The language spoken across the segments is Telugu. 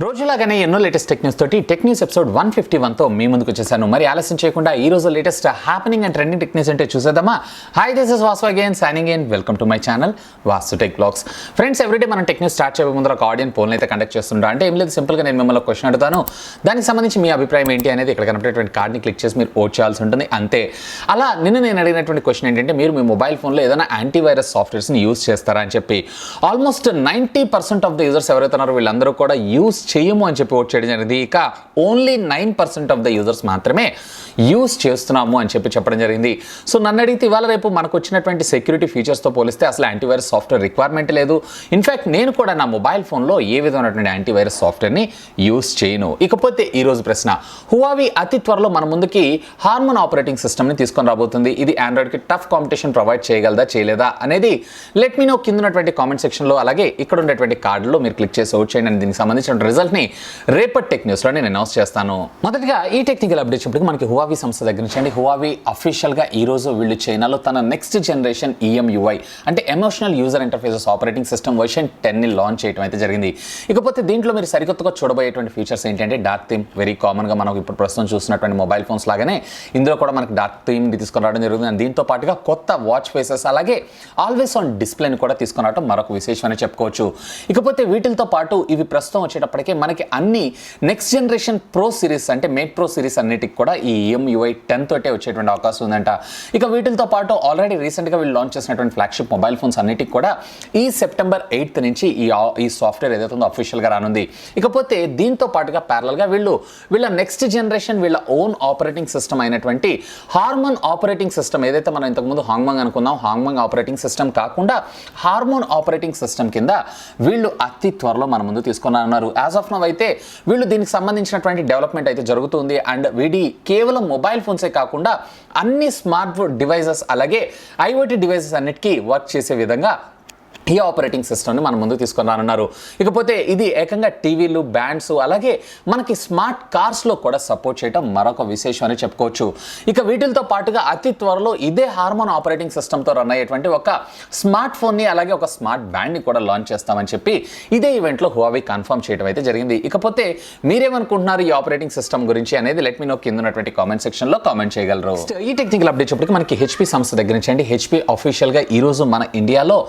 రోజులాగానే ఎన్నో లేటెస్ట్ టెక్ న్యూస్ తోటి టెక్ న్యూస్ ఎపిసోడ్ 151 తో మీ ముందుకు వచ్చేసాను. మరి ఆలస్యం చేయకుండా ఈ రోజు latest happening and trending tech news అంటే చూసేద్దామా. Hi, this is Vasu again signing in. Welcome to my channel VaasuTechVlogs. Friends, everyday మనం టెక్ న్యూస్ స్టార్ట్ చేయబోయే ముందర ఒక ఆడియన్స్ పోల్ అయితే కండక్ట్ చేస్తుంటా. అంటే ఏం లేదు, సింపుల్ గా నేను మిమ్మల్ని క్వశ్చన్ అడుగుతాను, దానికి సంబంధించి మీ అభిప్రాయం ఏంటి అనేది ఇక్కడ కనపడేటువంటి కార్డ్ని క్లిక్ చేసి మీరు ఓట్ చేయాల్సి ఉంటుంది, అంతే. అలా నేను అడిగినటువంటి క్వశ్చన్ ఏంటంటే, మీరు మీ మొబైల్ ఫోన్లో ఏదైనా యాంటీవైరస్ సాఫ్ట్వేర్స్ని యూజ్ చేస్తారా అని చెప్పి. ఆల్మోస్ట్ 90% ఆఫ్ ద యూజర్స్ ఎవరైతే ఉన్నారో వీళ్ళందరూ కూడా యూజ్ చేయము అని చెప్పి ఓట్ చేయడం జరిగింది. ఇక ఓన్లీ 9% ఆఫ్ ద యూజర్స్ మాత్రమే యూజ్ చేస్తున్నాము అని చెప్పడం జరిగింది. సో నన్ను అడిగితే ఇవాళ రేపు మనకు వచ్చినటువంటి సెక్యూరిటీ ఫీచర్స్తో పోలిస్తే అసలు యాంటీవైరస్ సాఫ్ట్వేర్ రిక్వైర్మెంట్ లేదు. ఇన్ఫాక్ట్ నేను కూడా నా మొబైల్ ఫోన్లో ఏ విధమైనటువంటి యాంటీవైరస్ సాఫ్ట్వేర్ని యూజ్ చేయను. ఇకపోతే ఈరోజు ప్రశ్న, హువావీ అతి త్వరలో మన ముందుకి హార్మోన్ ఆపరేటింగ్ సిస్టమ్ని తీసుకొని రాబోతుంది. ఇది ఆండ్రాయిడ్కి టఫ్ కాంపిటీషన్ ప్రొవైడ్ చేయగలదా చేయలేదా అనేది లెట్ మీ నో కింద ఉన్నటువంటి కామెంట్ సెక్షన్లో, అలాగే ఇక్కడ ఉన్నటువంటి కార్డులో మీరు క్లిక్ చేసి ఓట్ చేయండి. దీనికి సంబంధించిన రిజల్ట్ని రేపటి టెక్ న్యూస్లో నేను అనౌన్స్ చేస్తాను. మొదటిగా ఈ టెక్నికల్ అప్డేట్ చెప్పడానికి మనకి హువావీ సంస్థ దగ్గర నుంచి అండి. హువావీ అఫీషియల్గా ఈ రోజు వీళ్ళు చైనాలో తన నెక్స్ట్ జనరేషన్ EMUI అంటే emotional user interfaces operating system version 10ని లాంచ్ చేయడం అయితే జరిగింది. ఇకపోతే దీంట్లో మీరు సరికొత్తగా చూడబోయేటువంటి ఫీచర్స్ ఏంటంటే డార్క్ థీమ్. వెరీ కామన్గా మనం ఇప్పుడు ప్రస్తుతం చూస్తున్నటువంటి మొబైల్ ఫోన్స్ లాగానే ఇందులో కూడా మనకి డార్క్ థీమ్ని తీసుకొని రావడం జరుగుతుంది. దీంతో పాటుగా కొత్త వాచ్ ఫేసెస్ అలాగే ఆల్వేస్ ఆన్ డిస్ప్లేని కూడా తీసుకొని రావడం మరొక విశేషం అని చెప్పుకోవచ్చు. ఇకపోతే వీటితో పాటు ఇవి ప్రస్తుతం వచ్చేటప్పటికే మనకి అన్ని నెక్స్ట్ జనరేషన్ ప్రో సిరీస్ అంటే మేట్ ప్రో సిరీస్ అన్నిటికి కూడా ఈ EMUI 10 తోటే వచ్చేటువంటి అవకాశం ఉందంట. ఇక వీటితో పాటు ఆల్రెడీ రీసెంట్గా వీళ్ళు లాంచ్ చేసినటువంటి ఫ్లాగ్షిప్ మొబైల్ ఫోన్స్ అన్నిటికి కూడా ఈ సెప్టెంబర్ 8th నుంచి ఈ సాఫ్ట్వేర్ ఏదైతే ఉందో అఫీషియల్గా రానుంది. ఇకపోతే దీంతో పాటుగా ప్యారలల్గా వీళ్ళ నెక్స్ట్ జనరేషన్ వీళ్ళ ఓన్ ఆపరేటింగ్ సిస్టమ్ అయినటువంటి హార్మోన్ ఆపరేటింగ్ సిస్టమ్ ఏదైతే మనం ఇంతకుముందు హాంగ్మంగ్ అనుకున్నాం, హాంగ్మంగ్ ఆపరేటింగ్ సిస్టమ్ కాకుండా హార్మోన్ ఆపరేటింగ్ సిస్టమ్ కింద వీళ్ళు అతి త్వరలో మన ముందు తీసుకున్నారు. యాజ్ ఆఫ్ నౌ అయితే వీళ్ళు దీనికి సంబంధించినటువంటి డెవలప్మెంట్ అయితే జరుగుతుంది. అండ్ వీడి కేవలం మొబైల్ ఫోన్సే కాకుండా అన్ని స్మార్ట్ డివైజెస్ అలాగే IoT డివైజెస్ అన్నిటికీ వర్క్ చేసే విధంగా ఈ ఆపరేటింగ్ సిస్టమ్ని మన ముందు తీసుకొని రానున్నారు. ఇకపోతే ఇది ఏకంగా టీవీలు, బ్యాండ్స్ అలాగే మనకి స్మార్ట్ కార్స్లో కూడా సపోర్ట్ చేయడం మరొక విశేషం అని చెప్పుకోవచ్చు. ఇక వీటితో పాటుగా అతి త్వరలో ఇదే హార్మోన్ ఆపరేటింగ్ సిస్టమ్తో రన్ అయ్యేటువంటి ఒక స్మార్ట్ ఫోన్ని అలాగే ఒక స్మార్ట్ బ్యాండ్ని కూడా లాంచ్ చేస్తామని చెప్పి ఇదే ఈవెంట్లో హువావీ కన్ఫర్మ్ చేయడం అయితే జరిగింది. ఇకపోతే మీరేమనుకుంటున్నారు ఈ ఆపరేటింగ్ సిస్టమ్ గురించి అనేది లెట్ మీ నో కింద ఉన్నటువంటి కామెంట్ సెక్షన్లో కామెంట్ చేయగలరు. ఈ టెక్నికల్ అప్డేట్ చెప్పడానికి మనకి HP సంస్థ దగ్గర నుంచి అండి. HP అఫీషియల్గా ఈరోజు మన ఇండియాలో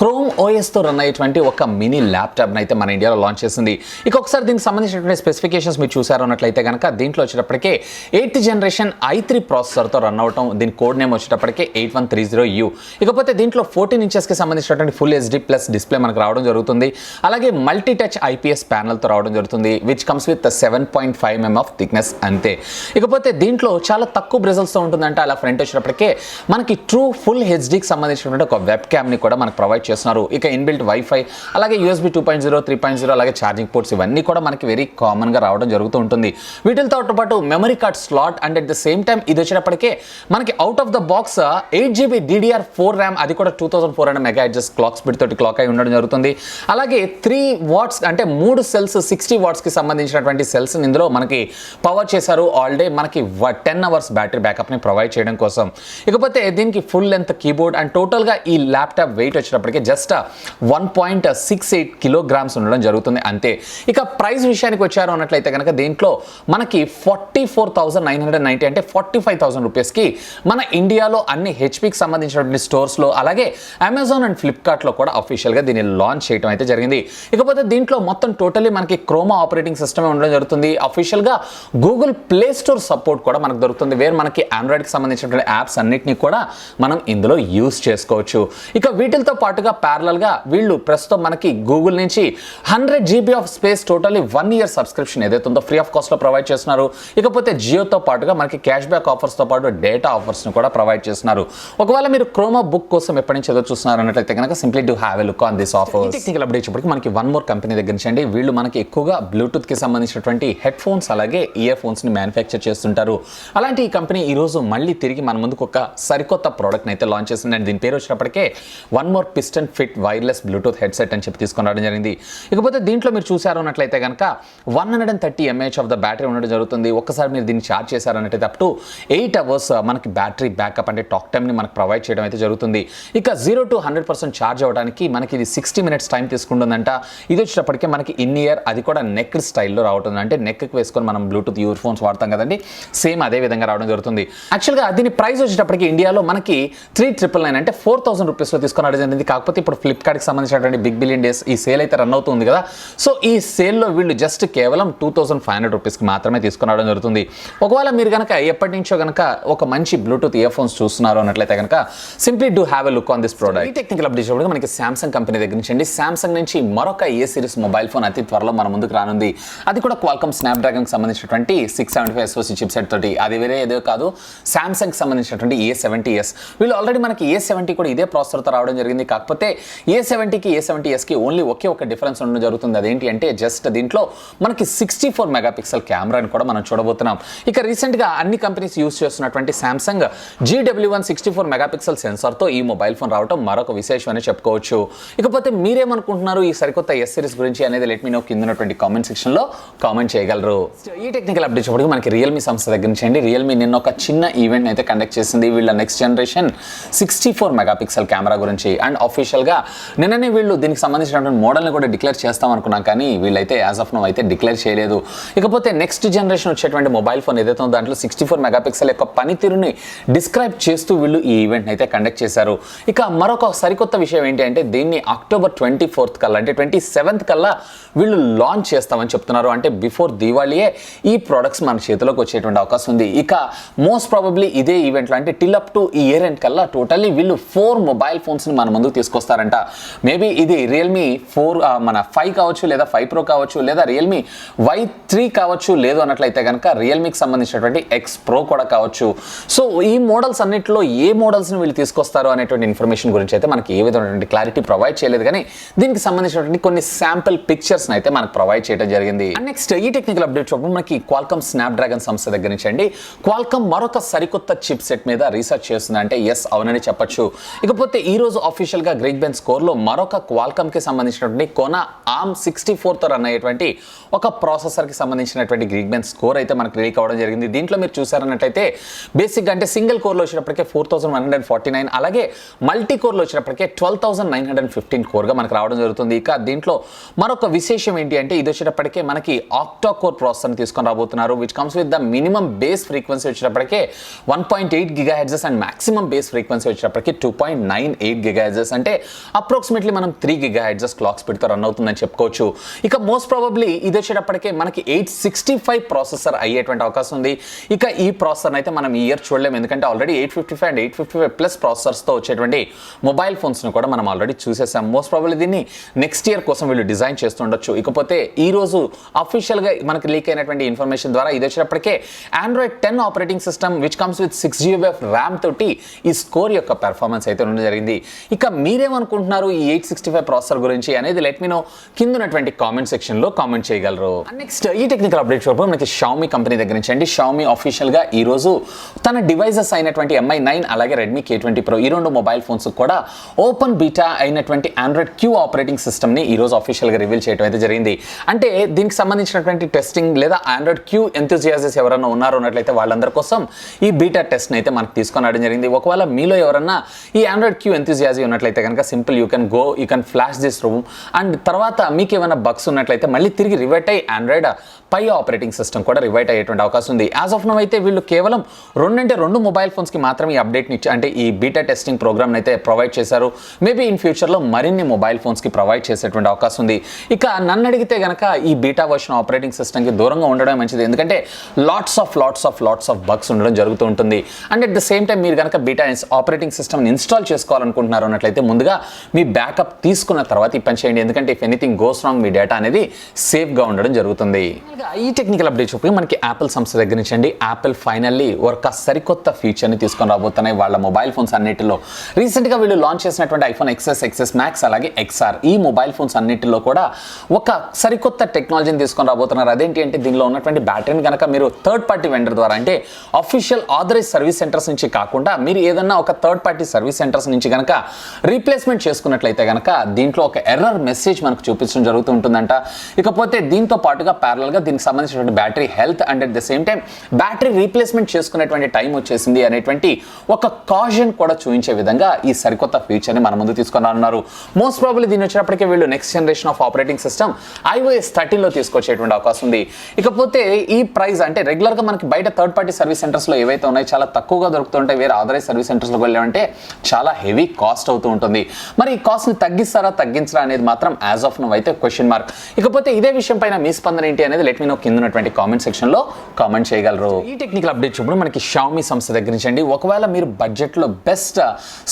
క్రోమ్ OSతో రన్ అయ్యేటువంటి ఒక మినీ ల్యాప్టాప్ని అయితే మన ఇండియాలో లాంచ్ చేసింది. ఇక ఒకసారి దీనికి సంబంధించినటువంటి స్పెసిఫికేషన్స్ మీరు చూసారు అన్నట్లయితే కనుక దీంట్లో వచ్చేటప్పటికే 8th జనరేషన్ i3 ప్రాసెసర్తో రన్ అవటం, దీని కోడ్ నేమ్ వచ్చేటప్పటికే 8130U. ఇకపోతే దీంట్లో 14 ఇంచెస్కి సంబంధించినటువంటి ఫుల్ HD ప్లస్ డిస్ప్లే మనకు రావడం జరుగుతుంది. అలాగే మల్టీ టచ్ IPS ప్యానల్తో రావడం జరుగుతుంది, which comes with 7.5 mm of thickness అంతే. ఇకపోతే దీంట్లో చాలా తక్కువ బ్రిజల్స్తో ఉంటుందంటే అలా ఫ్రంట్ వచ్చేటప్పటికే మనకి ట్రూ ఫుల్ HDకి సంబంధించినటువంటి ఒక వెబ్ క్యామ్ని కూడా మనకు ప్రొవైడ్ చేస్తున్నారు. ఇక ఇన్బిల్ట్ వైఫై అలాగే USB 2.0, 3.0 అలాగే ఛార్జింగ్ పోర్ట్స్ ఇవన్నీ కూడా మనకి వెరీ కామన్గా రావడం జరుగుతూ ఉంటుంది. వీటితో పాటు memory card slot and at the same time ఇది వచ్చేటప్పటికే మనకి out of the box 8GB DDR4 RAM, అది కూడా 2400 MHz క్లాక్ స్పీడ్ తోటి క్లాక్ అయి ఉండడం జరుగుతుంది. అలాగే 3 వాట్స్ అంటే 3 సెల్స్ 60 వాట్స్కి సంబంధించినటువంటి సెల్స్ ఇందులో మనకి పవర్ చేశారు. ఆల్ డే మనకి 10 hours బ్యాటరీ బ్యాకప్ని ప్రొవైడ్ చేయడం కోసం. ఇకపోతే దీనికి ఫుల్ లెంత్ కీబోర్డ్ అండ్ టోటల్గా ఈ ల్యాప్టాప్ వెయిట్ వచ్చేటప్పటికే జస్ట్ 1.68 కిలోగ్రామ్స్ ఉండడం జరుగుతుంది అంతే. ఇక ప్రైస్ విషయానికి వచ్చారు అన్నట్లయితే కనుక దీంట్లో మనకి 44,990 అంటే 45,000 రూపీస్కి మన ఇండియాలో అన్ని HPకి సంబంధించినటువంటి స్టోర్స్లో అలాగే అమెజాన్ అండ్ ఫ్లిప్కార్ట్లో కూడా అఫీషియల్గా దీన్ని లాంచ్ చేయడం అయితే జరిగింది. ఇకపోతే దీంట్లో మొత్తం టోటలీ మనకి క్రోమా ఆపరేటింగ్ సిస్టమ్ ఉండడం జరుగుతుంది. అఫీషియల్గా గూగుల్ ప్లే స్టోర్ సపోర్ట్ కూడా మనకు దొరుకుతుంది, వేర్ మనకి ఆండ్రాయిడ్కి సంబంధించినటువంటి యాప్స్ అన్నిటినీ కూడా మనం ఇందులో యూజ్ చేసుకోవచ్చు. ఇక వీటితో పాటుగా ప్యారలల్గా వీళ్ళు ప్రస్తుతం మనకి గూగుల్ నుంచి 100GB of space totally 1 year subscription ఏదైతే ఉందో ఫ్రీ ఆఫ్ కాస్ట్లో ప్రొవైడ్ చేస్తున్నారు. ఇకపోతే జియోతో పాటుగా మనకి క్యాష్ బ్యాక్ ఆఫర్స్తో పాటు డేటా ఆఫర్స్ని కూడా ప్రొవైడ్ చేస్తున్నారు. ఒకవేళ మీరు క్రోమా బుక్ కోసం ఎప్పటి నుంచి ఎదురు చూస్తున్నారు అన్నట్లయితే కనుక simply do have a look on this offer. Technical update చెప్పడానికి మనకి వన్ మోర్ కంపెనీ దగ్గర నుంచి అండి. వీళ్ళు మనకి ఎక్కువగా బ్లూటూత్కి సంబంధించినటువంటి హెడ్ ఫోన్స్ అలాగే ఇయర్ ఫోన్స్ని మ్యానుఫ్యాక్చర్ చేస్తుంటారు. అలాంటి ఈ కంపెనీ ఈరోజు మళ్ళీ తిరిగి మన ముందుకు ఒక సరికొత్త ప్రోడక్ట్ని అయితే లాంచ్ చేసింది. అండ్ దీని పేరు వచ్చినప్పటికే one more piston fit wireless Bluetooth headset అని చెప్పి తీసుకొని రావడం జరిగింది. ఇకపోతే దీంట్లో మీరు చూసారు అన్నట్లయితే కనుక 130 mAh ఆఫ్ ద బ్యాటరీ ఉండడం జరుగుతుంది. ఒక్కసారి మీరు దీన్ని ఛార్జ్ చేశారన్నట్లయితే అప్ టు 8 hours మనకి బ్యాటరీ బ్యాకప్ అంటే టాక్ టైమ్ని మనకు ప్రొవైడ్ చేయడం అయితే జరుగుతుంది. ఇక 0 to 100% ఛార్జ్ అవ్వడానికి మనకి ఇది 60 minutes టైం తీసుకుంటుందంట. ఇది వచ్చేటప్పటికే మనకి ఇన్ ఇయర్, అది కూడా నెక్ స్టైల్లో రావడం, అంటే నెక్కి వేసుకొని మనం బ్లూటూత్ ఇయర్ ఫోన్స్ వాడతాం కదండి, సేమ్ అదే విధంగా రావడం జరుగుతుంది. యాక్చువల్గా దీని ప్రైస్ వచ్చేటప్పటికి ఇండియాలో మనకి 3,999 అంటే 4,000 రూపీస్లో తీసుకొని రావడం జరిగింది. కాకపోతే ఇప్పుడు ఫ్లిప్కార్ట్కి సంబంధించినటువంటి బిగ్ బిలియన్ డేస్ ఈ సేల్ అయితే రన్ అవుతుంది కదా, సో ఈ సేల్లో వీళ్ళు జస్ట్ కేవలం 2,500 రూపీస్కి మాత్రమే తీసుకొని రావడం జరుగుతుంది. ఒకవేళ మీరు కనుక ఎప్పటి నుంచో కనుక ఒక మంచి బ్లూటూత్ ఇయర్ ఫోన్స్ చూస్తున్నారు అన్నట్లయితే కనుక simply do have a look on this product. ఈ టెక్నికల్ అప్డేట్ కూడా మనకి సామ్సంగ్ కంపెనీ దగ్గర నుంచి సామ్సంగ్ నుంచి మరొక ఏ సిరీస్ మొబైల్ ఫోన్ అతి త్వరలో మన ముందుకు రానుంది. అది కూడా Qualcomm Snapdragon కి సంబంధించినటువంటి 675 SoC చిప్సెట్ తోటి. అది వేరే ఏదో కాదు, సామ్సంగ్ సంబంధించినటువంటి A70s. వీళ్ళు ఆల్రెడీ మనకి A70 కూడా ఇదే ప్రాసెసర్తో రావడం జరిగింది. కాకపోతే A70కి A70sకి ఓన్లీ ఒకే ఒక డిఫరెన్స్ ఉండడం జరుగుతుంది. అదేంటి అంటే జస్ట్ దీంట్లో మనకి 64 మెగాపిక్సెల్ కెమెరాని కూడా మనం చూడబోతున్నాం. ఇక రీసెంట్గా అన్ని కంపెనీస్ యూస్ చేస్తున్నటువంటి సామ్సంగ్ GW1 64 మెగాపిక్సెల్ సెన్సార్తో ఈ మొబైల్ ఫోన్ రావడం మరొక విశేషం అని చెప్పుకోవచ్చు. ఇకపోతే మీరేమనుకుంటున్నారు ఈ సరికొత్త ఎస్ సిరీస్ గురించి అనేది లెట్ మీ నో కింద ఉన్నటువంటి కామెంట్ సెక్షన్లో కామెంట్ చేయగలరు. ఈ టెక్నికల్ అప్డేట్ చెప్పడానికి మనకి రియల్మీ సంస్థ దగ్గర నుంచి అండి. రియల్మీ నిన్న ఒక చిన్న ఈవెంట్ అయితే కండక్ట్ చేసింది వీళ్ళ నెక్స్ట్ జనరేషన్ 64 మెగాపిక్సెల్ కెమెరా గురించి. అండ్ అఫీషియల్గా నిన్ననే వీళ్ళు దీనికి సంబంధించినటువంటి మోడల్ని కూడా డిక్లేర్ చేస్తాం అనుకున్నాం, కానీ వీళ్ళైతే యాజ్ ఆఫ్ నౌ అయితే డిక్లేర్ చేయలేదు. ఇకపోతే నెక్స్ట్ జనరేషన్ వచ్చేటువంటి మొబైల్ ఫోన్ ఏదైతే ఉందో దాంట్లో 64 మెగాపిక్సెల్ యొక్క పనితీరుని డిస్క్రైబ్ చేస్తూ వీళ్ళు ఈ ఈవెంట్ అయితే కండక్ట్ చేశారు. ఇక మరొక సరికొత్త విషయం ఏంటి అంటే దీన్ని అక్టోబర్ 24th కల్లా అంటే 27th కల్లా వీళ్ళు లాంచ్ చేస్తామని చెప్తున్నారు. అంటే బిఫోర్ దీవాళియే ఈ ప్రోడక్ట్స్ మన చేతిలోకి వచ్చేటువంటి అవకాశం ఉంది. ఇక మోస్ట్ ప్రాబబ్లీ ఇదే ఈవెంట్లో అంటే టిల్ అప్ టు ఈ ఇయర్ ఎండ్ కల్లా టోటల్లీ వీళ్ళు 4 మొబైల్ ఫోన్స్ని మన ముందుకు తీసుకొస్తారంట. మేబీ ఇది రియల్మీ 4 మన 5 కావచ్చు, లేదా 5 Pro కావచ్చు, లేదా రియల్మీ Y3 కావచ్చు, లేదు అన్నట్లయితే కనుక రియల్మీకి సంబంధించినటువంటి X Pro కూడా కావచ్చు. సో ఈ మోడల్స్ అన్నింటిలో ఏ మోడల్స్ని వీళ్ళు తీసుకొస్తారు అనేటువంటి ఇన్ఫర్మేషన్ గురించి అయితే మనకి ఏ విధమైనటువంటి క్లారిటీ ప్రొవైడ్ చేయలేదు, కానీ దీనికి సంబంధించినటువంటి కొన్ని శాంపుల్ పిక్చర్స్ అయితే మనకు ప్రొవైడ్ చేయడం జరిగింది. అండ్ నెక్స్ట్ ఈ టెక్నికల్ అప్డేట్ చూడడం మనకి Qualcomm Snapdragon సంస్థ దగ్గర నుంచి అండి. Qualcomm మరొక సరికొత్త చిప్ సెట్ మీద రీసెర్చ్ చేస్తుంది అంటే ఎస్ అవునని చెప్పొచ్చు. ఇకపోతే ఈ రోజు అఫీషియల్ గా గ్రీక్ బెంచ్ స్కోర్ లో మరొక Qualcomm కి సంబంధించినటువంటి కొన ARM64 తో రన్ అయ్యేటువంటి ఒక ప్రాసెసర్ కి సంబంధించినటువంటి గ్రీక్ బెంచ్ స్కోర్ అయితే మనకు రిలీక్ అవ్వడం జరిగింది. దీంట్లో మీరు చూసారన్నట్టయితే బేసిక్ అంటే సింగిల్ కోర్ లో వచ్చేటప్పటికే 4149, అలాగే మల్టీ కోర్ లో వచ్చేటప్పటికే 12,915 కోర్ గా మనకు రావడం జరుగుతుంది. ఇక దీంట్లో మరొక విశేషం ఏంటి అంటే ఇది వచ్చేటప్పటికే మనకి ఆక్టా కోర్ ప్రాసెసర్ తీసుకొని రాబోతున్నారు, which comes with the minimum base frequency వచ్చేటప్పటికే 1.8 GHz and maximum base frequency వచ్చేటప్పటికి 2.98 GHz. అంటే అప్రాక్సిమేట్లీ మనం 3 GHz క్లాక్ స్పీడ్తో రన్ అవుతుందని చెప్పుకోవచ్చు. ఇక మోస్ట్ ప్రాబబ్లీ ఇది వచ్చేటప్పటికే మనకి 865 ప్రాసెసర్ అయ్యేటువంటి అవకాశం ఉంది. ఇక ఈ ప్రాసెసర్ అయితే మనం ఈ ఇయర్ చూడలేము, ఎందుకంటే ఆల్రెడీ 855 అండ్ 855+ ప్రాసెసర్స్తో వచ్చేటువంటి మొబైల్ ఫోన్స్ను కూడా మనం ఆల్రెడీ చూసేసాం. మోస్ట్ ప్రాబబ్లీ దీన్ని నెక్స్ట్ ఇయర్ కోసం వీళ్ళు డిజైన్ చేస్తుండొచ్చు. ఇకపోతే ఈ రోజు అఫీషియల్గా మనకి లీక్ అయినటువంటి ఇన్ఫర్మేషన్ ద్వారా ఇది వచ్చేటప్పటికే Android 10 operating system which comes with 6GB of RAM తోటి ఈ స్కోర్ యొక్క పెర్ఫార్మెన్స్ అయితే ఉండడం జరిగింది. ఇక మీరేమనుకుంటున్నారు ఈ 865 ప్రాసెసర్ గురించి అనేది లెట్ మీ నో కింద ఉన్నటువంటి కామెంట్ సెక్షన్లో కామెంట్ చేయగలరు. నెక్స్ట్ ఈ టెక్నికల్ అప్డేట్ చూడడం మనకి Xiaomi కంపెనీ దగ్గర నుంచి అండి. Xiaomi అఫీషియల్గా ఈ రోజు తన డివైజెస్ అయినటువంటి Mi9 అలాగే Redmi K20 Pro ఈ రెండు మొబైల్ ఫోన్స్ కూడా ఓపెన్ బీటా అయినటువంటి Android Q ఆపరేటింగ్ సిస్టమ్ని ఈ రోజు అఫీషియల్గా రివీల్ చేయడం అయితే జరిగింది. అంటే దీనికి సంబంధించినటువంటి టెస్టింగ్ లేదా Android Q ఎంతూజియాసిస్ట్ ఎవరైనా ఉన్నారు అన్నట్లయితే వాళ్ళందరి కోసం ఈ బీటా టెస్ట్ని అయితే మనకు తీసుకొని రావడం జరిగింది. ఒకవేళ మీలో ఎవరన్నా ఈ Android Q ఎంతూజియాసి ఉన్నట్లయితే కనుక simple you can flash this room and తర్వాత మీకు ఏమైనా బగ్స్ ఉన్నట్లయితే మళ్ళీ తిరిగి రివర్ట్ అయ్యి Android Pie ఆపరేటింగ్ సిస్టమ్ కూడా రివైట్ అయ్యేటువంటి అవకాశం ఉంది. యాజ్ ఆఫ్ నౌ అయితే వీళ్ళు కేవలం 2 మొబైల్ ఫోన్స్కి మాత్రమే ఈ అప్డేట్ని అంటే ఈ బీటా టెస్టింగ్ ప్రోగ్రామ్ని అయితే ప్రొవైడ్ చేశారు. మేబీ ఇన్ ఫ్యూచర్లో మరిన్ని మొబైల్ ఫోన్స్కి ప్రొవైడ్ చేసేటువంటి అవకాశం ఉంది. ఇక నన్ను అడిగితే కనుక ఈ బీటా వర్షన్ ఆపరేటింగ్ సిస్టమ్కి దూరంగా ఉండడం మంచిది, ఎందుకంటే లాట్స్ ఆఫ్ బగ్స్ ఉండడం జరుగుతూ ఉంటుంది. And at the same time మీరు కనుక బీటా ఆపరేటింగ్ సిస్టమ్ని ఇన్స్టాల్ చేసుకోవాలనుకుంటున్నారు అన్నట్లయితే ముందుగా మీ బ్యాకప్ తీసుకున్న తర్వాత ఈ పని చేయండి, ఎందుకంటే if anything goes wrong me data అనేది సేఫ్గా ఉండడం జరుగుతుంది. ఈ టెక్నికల్ అప్డేట్ చెప్పి మనకి యాపిల్ సంస్థ దగ్గర నుంచి అండి. యాపిల్ ఫైనల్లీ ఒక సరికొత్త ఫీచర్ని తీసుకొని రాబోతున్నాయి వాళ్ళ మొబైల్ ఫోన్స్ అన్నిటిలో. రీసెంట్గా వీళ్ళు లాంచ్ చేసినటువంటి ఐఫోన్ XS, XS Max అలాగే XR ఈ మొబైల్ ఫోన్స్ అన్నిటిలో కూడా ఒక సరికొత్త టెక్నాలజీని తీసుకొని రాబోతున్నారు. అదేంటి అంటే దీనిలో ఉన్నటువంటి బ్యాటరీని కనుక మీరు థర్డ్ పార్టీ వెండర్ ద్వారా అంటే అఫీషియల్ ఆథరైజ్ సర్వీస్ సెంటర్స్ నుంచి కాకుండా మీరు ఏదన్నా ఒక థర్డ్ పార్టీ సర్వీస్ సెంటర్స్ నుంచి కనుక రీప్లేస్మెంట్ చేసుకున్నట్లయితే కనుక దీంట్లో ఒక ఎర్రర్ మెసేజ్ మనకు చూపించడం జరుగుతూ ఉంటుందంట. ఇకపోతే దీంతో పాటుగా ప్యారలల్గా దీనికి సంబంధించినటువంటి battery health and at the same time battery replacement చేసుకునేటువంటి టైం వచ్చేసింది అనేటువంటి ఒక కాషన్ కూడా చూపించే విధంగా ఈ సరికొత్త ఫీచర్ని మన ముందు తీసుకొని రానున్నారు. మోస్ట్ ప్రాబబ్లీ దీని వచ్చినప్పటికీ వీళ్ళు next generation of operating system iOS 13లో తీసుకొచ్చేటువంటి అవకాశం ఉంది. ఇకపోతే ఈ ప్రైస్ అంటే రెగ్యులర్గా మనకి బయట థర్డ్ పార్టీ సర్వీస్ సెంటర్స్లో ఏవైతే ఉన్నాయో చాలా తక్కువగా దొరుకుతుంటాయి. వేరే ఆథరైజ్ సర్వీస్ సెంటర్స్లోకి వెళ్ళామంటే చాలా హెవీ కాస్ట్ అవుతూ ఉంటుంది. మరి ఈ కాస్ట్ని తగ్గిస్తారా తగ్గించరా అనేది మాత్రం యాజ్ ఆఫ్ నౌ అయితే క్వశ్చన్ మార్క్. ఇకపోతే ఇదే విషయం పైన మీ స్పందన ఏంటి అనేది లెట్ మీ నో కింద ఉన్నటువంటి కామెంట్ సెక్షన్లో కామెంట్ చేయగలరు. ఈ టెక్నికల్ అప్డేట్ చూపుడు మనకి Xiaomi సంస్థ దగ్గర నుంచి అండి. ఒకవేళ మీరు బడ్జెట్లో బెస్ట్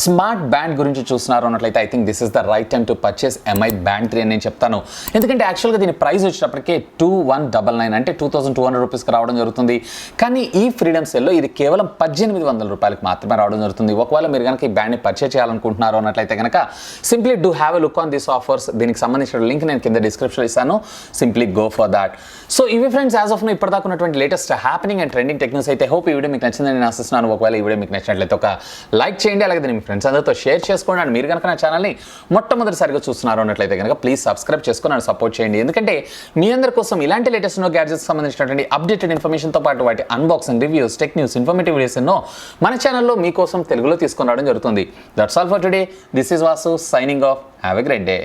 స్మార్ట్ బ్యాండ్ గురించి చూస్తున్నారు అన్నట్లయితే I think this is the right time to purchase MI Band 3 అని నేను చెప్తాను. ఎందుకంటే యాక్చువల్గా దీని ప్రైస్ వచ్చినప్పటికే 2199 అంటే 2200 రూపీస్కి రావడం జరుగుతుంది. కానీ ఈ ఫ్రీడమ్ సేల్లో ఇది కేవలం 1800 రూపాయలకి మాత్రమే రావడం జరుగుతుంది. ఒకవేళ మీరు కనుక ఈ బ్యాండ్ని పర్చేస్ చేయాలనుకుంటున్నారు అన్నట్లయితే కనుక simply do have a look on this offers. దీనికి సంబంధించిన లింక్ నేను కింద డిస్క్రిప్షన్ ఇస్తాను. Simply go for that. So ఇవి ఫ్రెండ్స్ యాజ్ ఆఫ్ నో ఇప్పటిదాకా ఉన్నటువంటి latest happening and trending tech news అయితే. హోప్ ఈ వీడియో మీకు నచ్చిందని నేను ఆశిస్తున్నాను. ఒకవేళ ఈ వీడియో మీకు నచ్చినట్లయితే ఒక లైక్ చేయండి, అలాగే మీ ఫ్రెండ్స్ అందరితో షేర్ చేసుకోండి. అండ్ మీరు కనుక నా ఛానల్ని మొట్టమొదటిసారిగా చూస్తున్నారు అన్నట్లయితే కనుక ప్లీజ్ సబ్స్క్రైబ్ చేసుకొని నన్ను సపోర్ట్ చేయండి. ఎందుకంటే మీ అందరి కోసం ఇలాంటి లేటెస్ట్ గ్యాడ్జెట్స్ సంబంధించినటువంటి అప్డేటెడ్ ఇన్ఫర్మేషన్తో పాటు వాటి unboxing, reviews, tech news, informative videos ఎన్నో మన ఛానల్లో మీకోసం తెలుగులో తీసుకొని రావడం జరుగుతుంది. That's all for today. This is Vasu signing off. Have a great day.